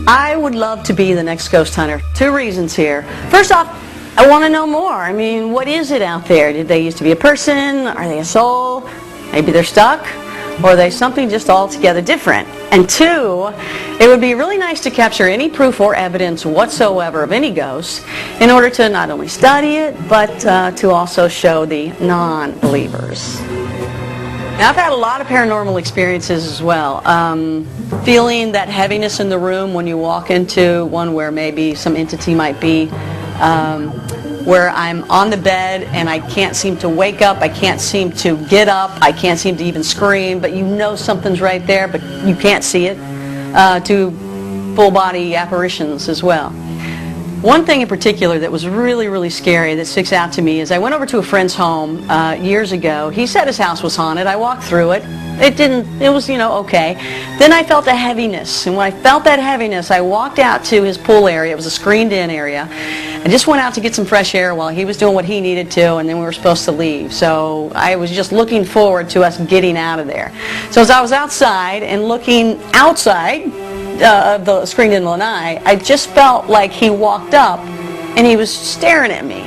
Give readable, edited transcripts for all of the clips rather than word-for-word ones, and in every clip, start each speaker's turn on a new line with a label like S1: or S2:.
S1: I would love to be the next ghost hunter. Two reasons here. First off, I want to know more. I mean, what is it out there? Did they used to be a person? Are they a soul? Maybe they're stuck? Or are they something just altogether different? And two, it would be really nice to capture any proof or evidence whatsoever of any ghost in order to not only study it, but to also show the non-believers. Now, I've had a lot of paranormal experiences as well. Feeling that heaviness in the room when you walk into one where maybe some entity might be, where I'm on the bed and I can't seem to wake up, I can't seem to get up, I can't seem to even scream, but you know something's right there, but you can't see it, to full body apparitions as well. One thing in particular that was really, really scary that sticks out to me is I went over to a friend's home years ago. He said his house was haunted. I walked through it. It was, okay. Then I felt a heaviness, and when I felt that heaviness, I walked out to his pool area. It was a screened-in area. I just went out to get some fresh air while he was doing what he needed to, and then we were supposed to leave. So I was just looking forward to us getting out of there. So as I was outside and looking outside of the screened-in lanai, I just felt like he walked up, and he was staring at me.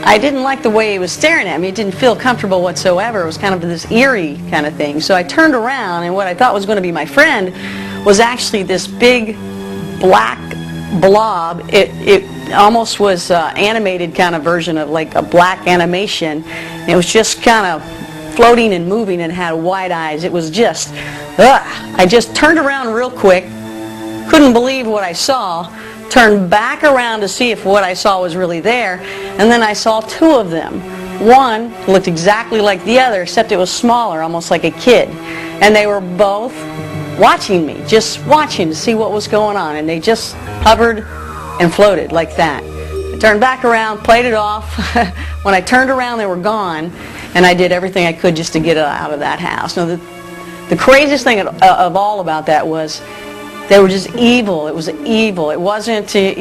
S1: I didn't like the way he was staring at me. It didn't feel comfortable whatsoever. It was kind of this eerie kind of thing. So I turned around, and what I thought was going to be my friend was actually this big black blob. It almost was animated kind of version of like a black animation. It was just kind of floating and moving and had wide eyes. It was just, I just turned around real quick, couldn't believe what I saw, turned back around to see if what I saw was really there, and then I saw two of them. One looked exactly like the other, except it was smaller, almost like a kid. And they were both watching me, just watching to see what was going on, and they just hovered and floated like that. I turned back around, played it off. When I turned around, they were gone, and I did everything I could just to get out of that house. Now, the craziest thing of all about that was they were just evil. It was evil. It wasn't, it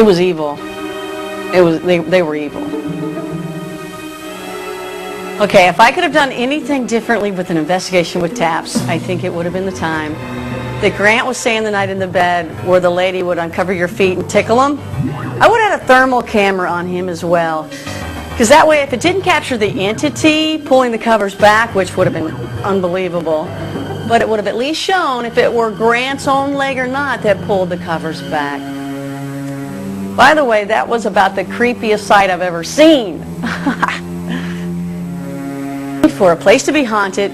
S1: was evil. They were evil. Okay, if I could have done anything differently with an investigation with taps, I think it would have been the time that Grant was staying the night in the bed where the lady would uncover your feet and tickle them. I would have had a thermal camera on him as well. Because that way, if it didn't capture the entity pulling the covers back, which would have been unbelievable, but it would have at least shown if it were Grant's own leg or not that pulled the covers back. By the way, that was about the creepiest sight I've ever seen. For a place to be haunted,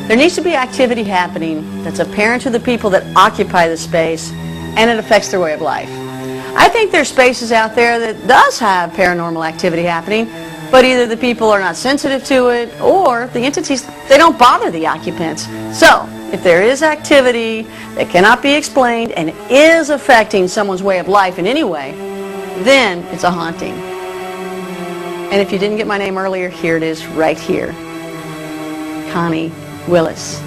S1: there needs to be activity happening that's apparent to the people that occupy the space, and it affects their way of life. I think there's spaces out there that does have paranormal activity happening, but either the people are not sensitive to it, or the entities, they don't bother the occupants. So, if there is activity that cannot be explained and is affecting someone's way of life in any way, then it's a haunting. And if you didn't get my name earlier, here it is right here. Connie, Willis.